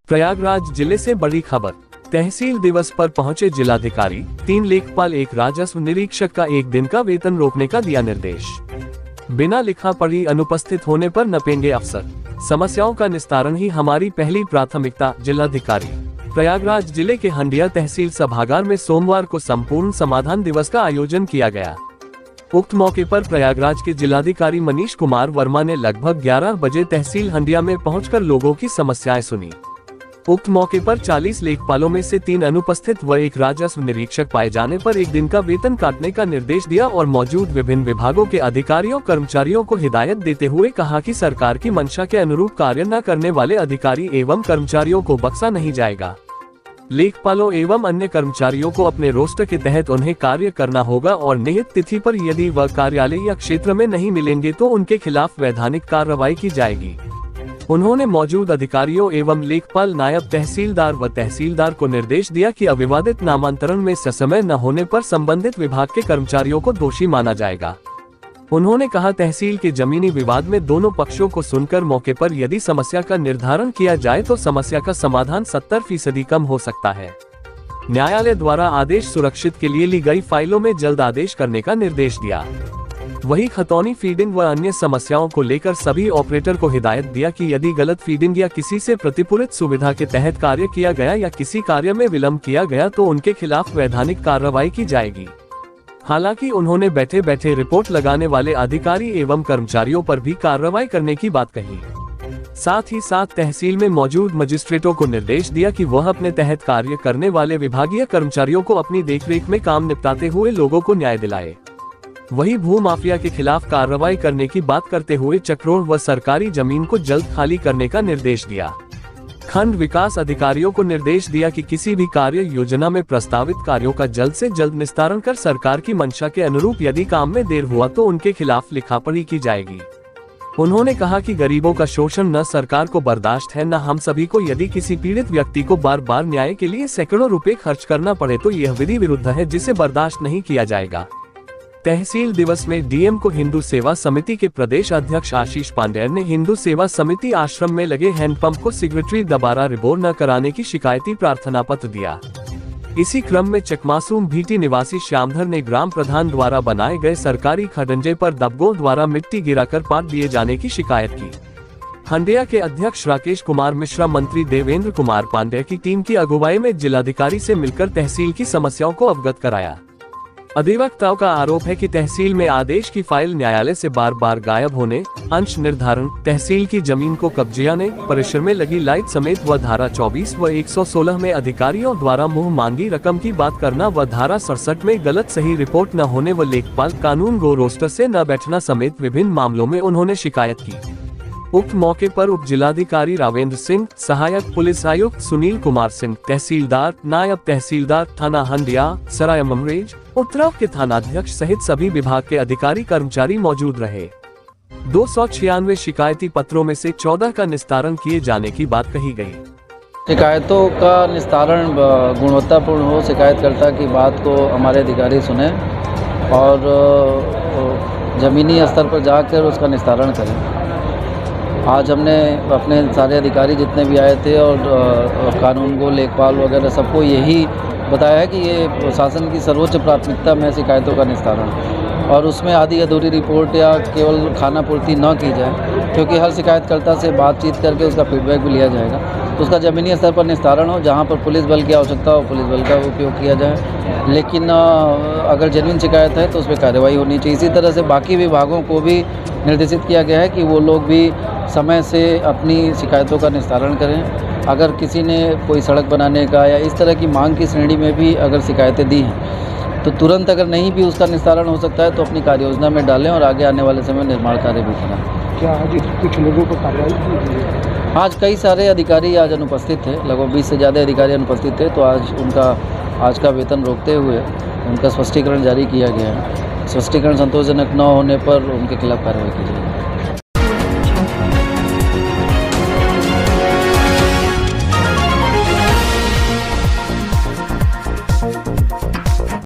प्रयागराज जिले से बड़ी खबर। तहसील दिवस पर पहुंचे जिलाधिकारी, 3 लेखपाल 1 राजस्व निरीक्षक का 1 दिन का वेतन रोकने का दिया निर्देश। बिना लिखा पढ़ी अनुपस्थित होने पर नपेंगे अफसर, समस्याओं का निस्तारण ही हमारी पहली प्राथमिकता। जिलाधिकारी। प्रयागराज जिले के हंडिया तहसील सभागार में सोमवार को संपूर्ण समाधान दिवस का आयोजन किया गया। उक्त मौके पर प्रयागराज के जिलाधिकारी मनीष कुमार वर्मा ने लगभग 11 बजे तहसील हंडिया में पहुंचकर लोगों की समस्याएं सुनी। उक्त मौके पर 40 लेखपालों में से 3 अनुपस्थित व 1 राजस्व निरीक्षक पाए जाने पर 1 दिन का वेतन काटने का निर्देश दिया और मौजूद विभिन्न विभागों के अधिकारियों कर्मचारियों को हिदायत देते हुए कहा कि सरकार की मंशा के अनुरूप कार्य न करने वाले अधिकारी एवं कर्मचारियों को बख्शा नहीं जाएगा। लेखपालों एवं अन्य कर्मचारियों को अपने रोस्टर के तहत उन्हें कार्य करना होगा और नियत तिथि पर यदि वह कार्यालय या क्षेत्र में नहीं मिलेंगे तो उनके खिलाफ वैधानिक कार्रवाई की जाएगी। उन्होंने मौजूद अधिकारियों एवं लेखपाल, नायब तहसीलदार व तहसीलदार को निर्देश दिया कि अविवादित नामांतरण में ससमय न होने पर संबंधित विभाग के कर्मचारियोों को दोषी माना जाएगा। उन्होंने कहा, तहसील के जमीनी विवाद में दोनों पक्षों को सुनकर मौके पर यदि समस्या का निर्धारण किया जाए तो समस्या का समाधान 70% कम हो सकता है। न्यायालय द्वारा आदेश सुरक्षित के लिए ली गई फाइलों में जल्द आदेश करने का निर्देश दिया। वही खतौनी फीडिंग व अन्य समस्याओं को लेकर सभी ऑपरेटर को हिदायत दिया कि यदि गलत फीडिंग या किसी से प्रतिपूरित सुविधा के तहत कार्य किया गया या किसी कार्य में विलंब किया गया तो उनके खिलाफ वैधानिक कार्रवाई की जाएगी। हालांकि उन्होंने बैठे बैठे रिपोर्ट लगाने वाले अधिकारी एवं कर्मचारियों पर भी कार्रवाई करने की बात कही। साथ ही साथ तहसील में मौजूद मजिस्ट्रेटों को निर्देश दिया कि वह अपने तहत कार्य करने वाले विभागीय कर्मचारियों को अपनी देखरेख में काम निपटाते हुए लोगों को न्याय दिलाए। वही भू माफिया के खिलाफ कार्रवाई करने की बात करते हुए चक्रोड़ व सरकारी जमीन को जल्द खाली करने का निर्देश दिया। खंड विकास अधिकारियों को निर्देश दिया कि किसी भी कार्य योजना में प्रस्तावित कार्यों का जल्द से जल्द निस्तारण कर सरकार की मंशा के अनुरूप यदि काम में देर हुआ तो उनके खिलाफ लिखापढ़ी की जाएगी। उन्होंने कहा कि गरीबों का शोषण न सरकार को बर्दाश्त है न हम सभी को। यदि किसी पीड़ित व्यक्ति को बार बार न्याय के लिए सैकड़ों रुपए खर्च करना पड़े तो यह विधि विरुद्ध है, जिसे बर्दाश्त नहीं किया जाएगा। तहसील दिवस में डीएम को हिंदू सेवा समिति के प्रदेश अध्यक्ष आशीष पांडेय ने हिंदू सेवा समिति आश्रम में लगे हैंडपंप को सेक्रेटरी दोबारा रिबोर न कराने की शिकायती प्रार्थना पत्र दिया। इसी क्रम में चकमासूम भीटी निवासी श्यामधर ने ग्राम प्रधान द्वारा बनाए गए सरकारी खडंजे पर दबकों द्वारा मिट्टी गिराकर पाट दिए जाने की शिकायत की। हंडिया के अध्यक्ष राकेश कुमार मिश्रा, मंत्री देवेंद्र कुमार पांडेय की टीम की अगुवाई में जिलाधिकारी से मिलकर तहसील की समस्याओं को अवगत कराया। अधिवक्ताओं का आरोप है कि तहसील में आदेश की फाइल न्यायालय से बार बार गायब होने, अंश निर्धारण, तहसील की जमीन को कब्जाने, परिसर में लगी लाइट समेत व धारा 24 व 116 में अधिकारियों द्वारा मुंह मांगी रकम की बात करना व धारा 67 में गलत सही रिपोर्ट न होने व लेखपाल कानून गो रोस्टर से न बैठना समेत विभिन्न मामलों में उन्होंने शिकायत की। उक्त मौके पर उप जिलाधिकारी रावेंद्र सिंह, सहायक पुलिस आयुक्त सुनील कुमार सिंह, तहसीलदार, नायब तहसीलदार थाना हंडिया, सराय ममरेज, उत्तराव के थानाध्यक्ष सहित सभी विभाग के अधिकारी कर्मचारी मौजूद रहे। 296 शिकायती पत्रों में से 14 का निस्तारण किए जाने की बात कही गई। शिकायतों का निस्तारण गुणवत्तापूर्ण हो, शिकायतकर्ता की बात को हमारे अधिकारी सुने और जमीनी स्तर पर जाकर उसका निस्तारण करें। आज हमने अपने सारे अधिकारी जितने भी आए थे और कानून को लेखपाल वगैरह सबको यही बताया है कि ये शासन की सर्वोच्च प्राथमिकता में शिकायतों का निस्तारण, और उसमें आधी अधूरी रिपोर्ट या केवल खाना पूर्ति न की जाए, क्योंकि हर शिकायतकर्ता से बातचीत करके उसका फीडबैक भी लिया जाएगा। तो उसका ज़मीनी स्तर पर निस्तारण हो, जहाँ पर पुलिस बल की आवश्यकता हो पुलिस बल का उपयोग किया जाए, लेकिन अगर जेन्युइन शिकायत है तो उस पर कार्रवाई होनी चाहिए। इसी तरह से बाकी विभागों को भी निर्देशित किया गया है कि वो लोग भी समय से अपनी शिकायतों का निस्तारण करें। अगर किसी ने कोई सड़क बनाने का या इस तरह की मांग की श्रेणी में भी अगर शिकायतें दी हैं तो तुरंत अगर नहीं भी उसका निस्तारण हो सकता है तो अपनी कार्ययोजना में डालें और आगे आने वाले समय निर्माण कार्य भी करें। क्या आज कुछ लोगों को कार्रवाई की? आज कई सारे अधिकारी आज अनुपस्थित थे, लगभग 20 से ज़्यादा अधिकारी अनुपस्थित थे, तो आज का वेतन रोकते हुए उनका स्पष्टीकरण जारी किया गया है। स्पष्टीकरण संतोषजनक न होने पर उनके खिलाफ कार्रवाई की जाएगी।